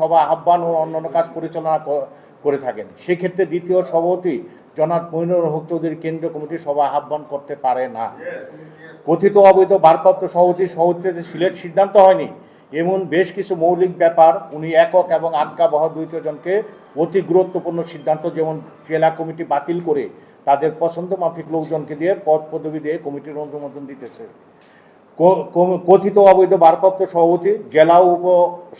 সভা আহ্বান ও অন্যান্য কাজ পরিচালনা করে থাকেন। সেক্ষেত্রে দ্বিতীয় সভাপতি জনাব মইনুল হক চৌধুরী কেন্দ্রীয় কমিটির সভা আহ্বান করতে পারে না। কথিত অবৈধ ভারপ্রাপ্ত সভাপতিতে সিলেট সিদ্ধান্ত হয়নি এমন বেশ কিছু মৌলিক ব্যাপার উনি একক এবং আজ্ঞাবহ দ্বিতীয়জনকে অতি গুরুত্বপূর্ণ সিদ্ধান্ত, যেমন জেলা কমিটি বাতিল করে তাদের পছন্দ মাফিক লোকজনকে দিয়ে পদ পদবি দিয়ে কমিটির অনুমোদন দিতেছে। কথিত অবৈধ ভারপ্রাপ্ত সভাপতি জেলা উপ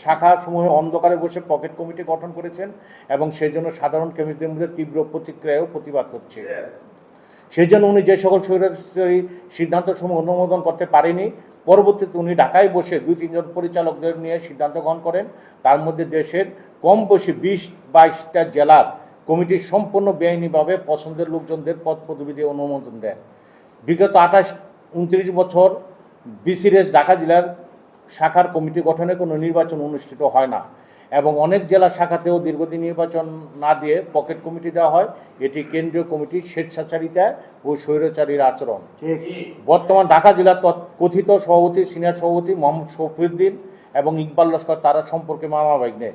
শাখা সমূহে অন্ধকারে বসে পকেট কমিটি গঠন করেছেন এবং সেই জন্য সাধারণ কমিটিদের মধ্যে তীব্র প্রতিক্রিয়াও প্রতিবাদ হচ্ছে। সেই জন্য উনি যে সকল স্বৈরাচারী সিদ্ধান্তসমূহ অনুমোদন করতে পারেনি, পরবর্তীতে উনি ঢাকায় বসে 2-3 জন পরিচালকদের নিয়ে সিদ্ধান্ত গ্রহণ করেন। তার মধ্যে দেশের কম বেশি 20-22টা জেলার কমিটি সম্পূর্ণ বেআইনিভাবে পছন্দের লোকজনদের পদ পদবি দিয়ে অনুমোদন দেন। বিগত 28-29 বছর বিসিএস ঢাকা জেলার শাখার কমিটি গঠনে কোনো নির্বাচন অনুষ্ঠিত হয় না এবং অনেক জেলা শাখাতেও দীর্ঘদিন নির্বাচন না দিয়ে পকেট কমিটি দেওয়া হয়। এটি কেন্দ্রীয় কমিটির স্বেচ্ছাচারিতা ও স্বৈরাচারীর আচরণ। বর্তমান ঢাকা জেলার কথিত সভাপতি সিনিয়র সভাপতি মোহাম্মদ শফিউদ্দিন এবং ইকবাল লস্কর তারা সম্পর্কে মামা ভাগ্নে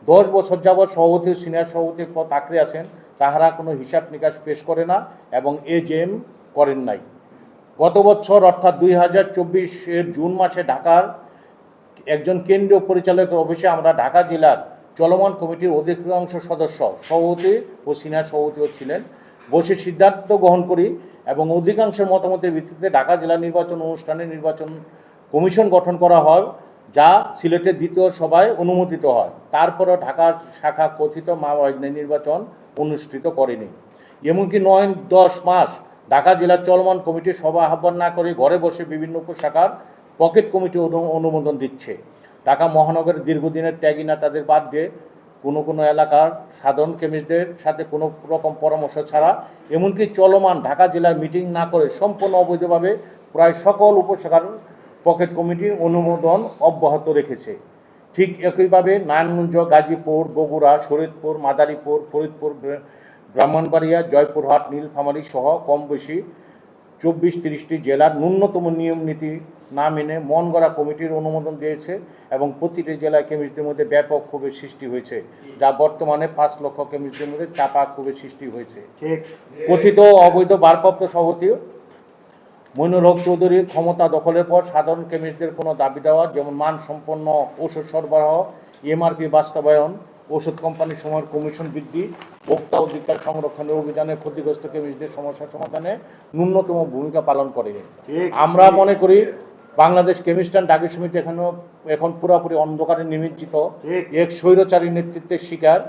10 বছর যাবৎ সভাপতি সিনিয়র সভাপতির পদ আঁকড়ে আছেন। তাহারা কোনো হিসাব নিকাশ পেশ করে না এবং এজেএম করেন নাই। গত বছর অর্থাৎ 2024-এর জুন মাসে ঢাকার একজন কেন্দ্রীয় পরিচালকের অফিসে আমরা ঢাকা জেলার চলমান কমিটির অধিকাংশ সদস্য সভাপতি ও সিনিয়র সভাপতিও ছিলেন বসে সিদ্ধান্ত গ্রহণ করি এবং অধিকাংশের মতামতের ভিত্তিতে ঢাকা জেলা নির্বাচন অনুষ্ঠানে নির্বাচন কমিশন গঠন করা হয়, যা সিলেটের দ্বিতীয় সভায় অনুমোদিত হয়। তারপরও ঢাকার শাখা কথিত মাওবাহিনী নির্বাচন অনুষ্ঠিত করেনি। এমনকি 9-10 মাস ঢাকা জেলার চলমান কমিটির সভা আহ্বান না করে ঘরে বসে বিভিন্ন উপশাখার পকেট কমিটি অনুমোদন দিচ্ছে। ঢাকা মহানগরের দীর্ঘদিনের ত্যাগী নেতাদের বাদ দিয়ে কোনো এলাকার সাধারণ কেমিস্টদের সাথে কোনো রকম পরামর্শ ছাড়া, এমনকি চলমান ঢাকা জেলার মিটিং না করে সম্পূর্ণ অবৈধভাবে প্রায় সকল উপশাখার পকেট কমিটি অনুমোদন অব্যাহত রেখেছে। ঠিক একইভাবে নারায়ণগঞ্জ, গাজীপুর, বগুড়া, শরীয়তপুর, মাদারীপুর, ফরিদপুর, ব্রাহ্মণবাড়িয়া, জয়পুরহাট, নীলফামারী সহ কম বেশি 24-30টি জেলার ন্যূনতম নিয়ম নীতি না মেনে মন গড়া কমিটির অনুমোদন দিয়েছে এবং প্রতিটি জেলায় কেমিস্টদের মধ্যে ব্যাপক ক্ষোভের সৃষ্টি হয়েছে, যা বর্তমানে 5 লক্ষ কেমিস্টদের মধ্যে চাপা ক্ষোভের সৃষ্টি হয়েছে। কথিত অবৈধ ভারপ্রাপ্ত সভাপতি মইনুল হক চৌধুরীর ক্ষমতা দখলের পর সাধারণ কেমিস্টদের কোনো দাবি দেওয়া, যেমন মানসম্পন্ন ওষুধ সরবরাহ, এমআরপি বাস্তবায়ন, ওষুধ কোম্পানির সময়ের কমিশন বৃদ্ধি, ভোক্তা অধিকার সংরক্ষণের অভিযানে ক্ষতিগ্রস্ত কেমিস্টদের সমস্যা সমাধানে ন্যূনতম ভূমিকা পালন করে। আমরা মনে করি বাংলাদেশ কেমিস্ট অ্যান্ড ড্রাগ সমিতি এখন পুরোপুরি অন্ধকারে নিমজ্জিত, এক স্বৈরাচারী নেতৃত্বের শিকার।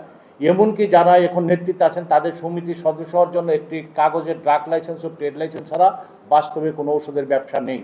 এমনকি যারা এখন নেতৃত্বে আছেন তাদের সমিতির সদস্য হওয়ার জন্য একটি কাগজের ড্রাগ লাইসেন্স ও ট্রেড লাইসেন্স ছাড়া বাস্তবে কোনো ওষুধের ব্যবসা নেই।